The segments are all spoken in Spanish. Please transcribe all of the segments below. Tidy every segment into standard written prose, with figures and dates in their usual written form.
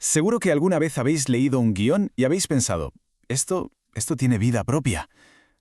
Seguro que alguna vez habéis leído un guión y habéis pensado, esto tiene vida propia.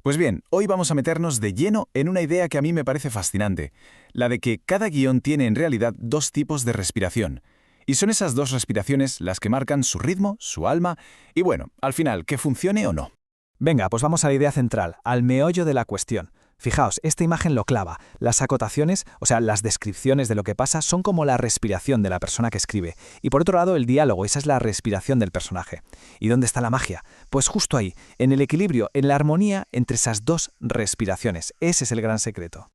Pues bien, hoy vamos a meternos de lleno en una idea que a mí me parece fascinante, la de que cada guión tiene en realidad dos tipos de respiración. Y son esas dos respiraciones las que marcan su ritmo, su alma y bueno, al final, que funcione o no. Venga, pues vamos a la idea central, al meollo de la cuestión. Fijaos, esta imagen lo clava. Las acotaciones, o sea, las descripciones de lo que pasa, son como la respiración de la persona que escribe. Y por otro lado, el diálogo, esa es la respiración del personaje. ¿Y dónde está la magia? Pues justo ahí, en el equilibrio, en la armonía entre esas dos respiraciones. Ese es el gran secreto.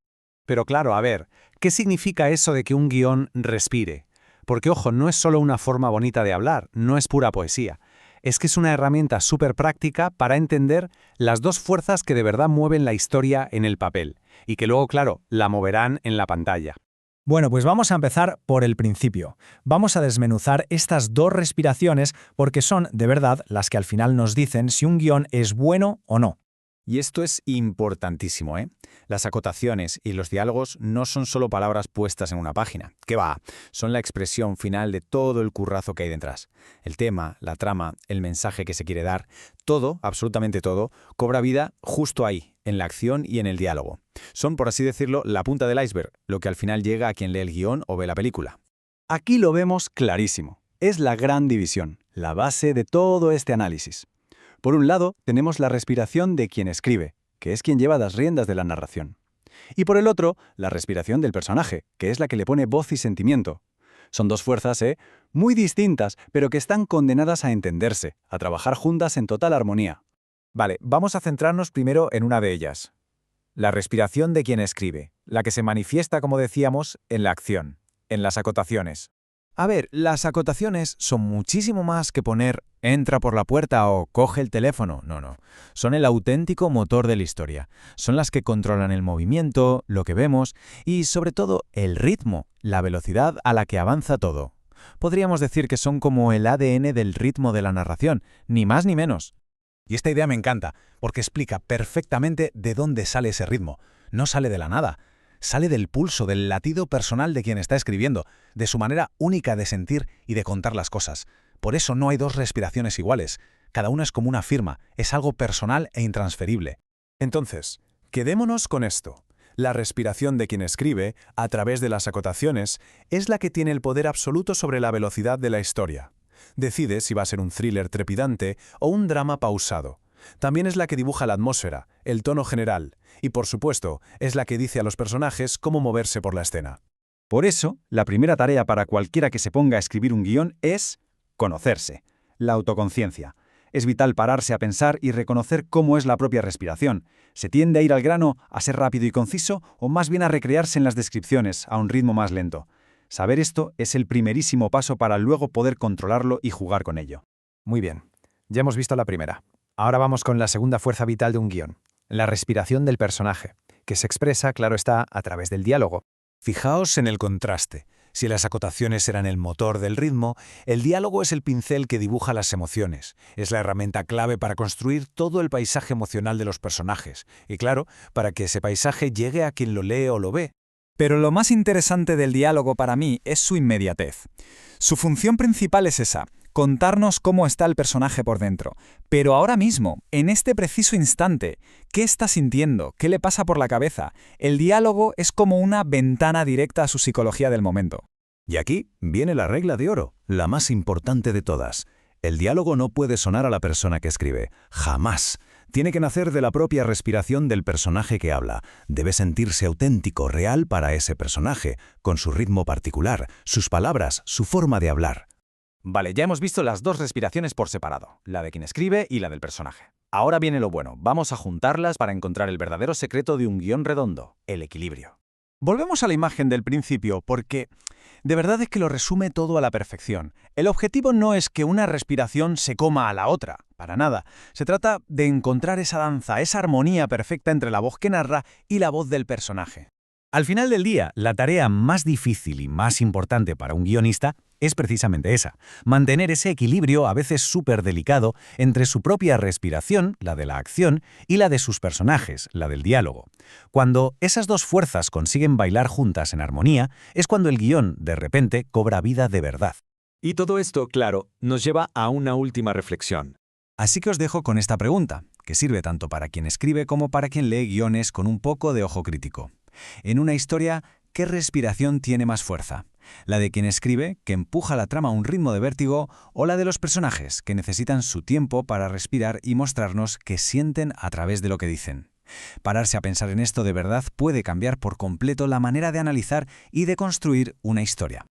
Pero claro, a ver, ¿qué significa eso de que un guión respire? Porque, ojo, no es solo una forma bonita de hablar, no es pura poesía. Es que es una herramienta súper práctica para entender las dos fuerzas que de verdad mueven la historia en el papel, y que luego, claro, la moverán en la pantalla. Bueno, pues vamos a empezar por el principio. Vamos a desmenuzar estas dos respiraciones porque son, de verdad, las que al final nos dicen si un guión es bueno o no. Y esto es importantísimo, ¿eh? Las acotaciones y los diálogos no son solo palabras puestas en una página. ¿Qué va? Son la expresión final de todo el currazo que hay detrás. El tema, la trama, el mensaje que se quiere dar, todo, absolutamente todo, cobra vida justo ahí, en la acción y en el diálogo. Son, por así decirlo, la punta del iceberg, lo que al final llega a quien lee el guión o ve la película. Aquí lo vemos clarísimo. Es la gran división, la base de todo este análisis. Por un lado, tenemos la respiración de quien escribe, que es quien lleva las riendas de la narración. Y por el otro, la respiración del personaje, que es la que le pone voz y sentimiento. Son dos fuerzas, muy distintas, pero que están condenadas a entenderse, a trabajar juntas en total armonía. Vale, vamos a centrarnos primero en una de ellas. La respiración de quien escribe, la que se manifiesta, como decíamos, en la acción, en las acotaciones. A ver, las acotaciones son muchísimo más que poner entra por la puerta o coge el teléfono. No. Son el auténtico motor de la historia. Son las que controlan el movimiento, lo que vemos y, sobre todo, el ritmo, la velocidad a la que avanza todo. Podríamos decir que son como el ADN del ritmo de la narración, ni más ni menos. Y esta idea me encanta, porque explica perfectamente de dónde sale ese ritmo. No sale de la nada. Sale del pulso, del latido personal de quien está escribiendo, de su manera única de sentir y de contar las cosas. Por eso no hay dos respiraciones iguales. Cada una es como una firma, es algo personal e intransferible. Entonces, quedémonos con esto. La respiración de quien escribe, a través de las acotaciones, es la que tiene el poder absoluto sobre la velocidad de la historia. Decide si va a ser un thriller trepidante o un drama pausado. También es la que dibuja la atmósfera, el tono general, y por supuesto, es la que dice a los personajes cómo moverse por la escena. Por eso, la primera tarea para cualquiera que se ponga a escribir un guión es conocerse, la autoconciencia. Es vital pararse a pensar y reconocer cómo es la propia respiración. ¿Se tiende a ir al grano, a ser rápido y conciso, o más bien a recrearse en las descripciones, a un ritmo más lento? Saber esto es el primerísimo paso para luego poder controlarlo y jugar con ello. Muy bien, ya hemos visto la primera. Ahora vamos con la segunda fuerza vital de un guión, la respiración del personaje, que se expresa, claro está, a través del diálogo. Fijaos en el contraste. Si las acotaciones eran el motor del ritmo, el diálogo es el pincel que dibuja las emociones. Es la herramienta clave para construir todo el paisaje emocional de los personajes. Y claro, para que ese paisaje llegue a quien lo lee o lo ve. Pero lo más interesante del diálogo para mí es su inmediatez. Su función principal es esa, contarnos cómo está el personaje por dentro. Pero ahora mismo, en este preciso instante, ¿qué está sintiendo? ¿Qué le pasa por la cabeza? El diálogo es como una ventana directa a su psicología del momento. Y aquí viene la regla de oro, la más importante de todas. El diálogo no puede sonar a la persona que escribe, jamás. Tiene que nacer de la propia respiración del personaje que habla. Debe sentirse auténtico, real para ese personaje, con su ritmo particular, sus palabras, su forma de hablar. Vale, ya hemos visto las dos respiraciones por separado, la de quien escribe y la del personaje. Ahora viene lo bueno, vamos a juntarlas para encontrar el verdadero secreto de un guión redondo, el equilibrio. Volvemos a la imagen del principio porque de verdad es que lo resume todo a la perfección. El objetivo no es que una respiración se coma a la otra, para nada. Se trata de encontrar esa danza, esa armonía perfecta entre la voz que narra y la voz del personaje. Al final del día, la tarea más difícil y más importante para un guionista es precisamente esa, mantener ese equilibrio a veces súper delicado entre su propia respiración, la de la acción, y la de sus personajes, la del diálogo. Cuando esas dos fuerzas consiguen bailar juntas en armonía, es cuando el guión, de repente, cobra vida de verdad. Y todo esto, claro, nos lleva a una última reflexión. Así que os dejo con esta pregunta, que sirve tanto para quien escribe como para quien lee guiones con un poco de ojo crítico. En una historia, ¿qué respiración tiene más fuerza? ¿La de quien escribe, que empuja la trama a un ritmo de vértigo, o la de los personajes, que necesitan su tiempo para respirar y mostrarnos que sienten a través de lo que dicen? Pararse a pensar en esto de verdad puede cambiar por completo la manera de analizar y de construir una historia.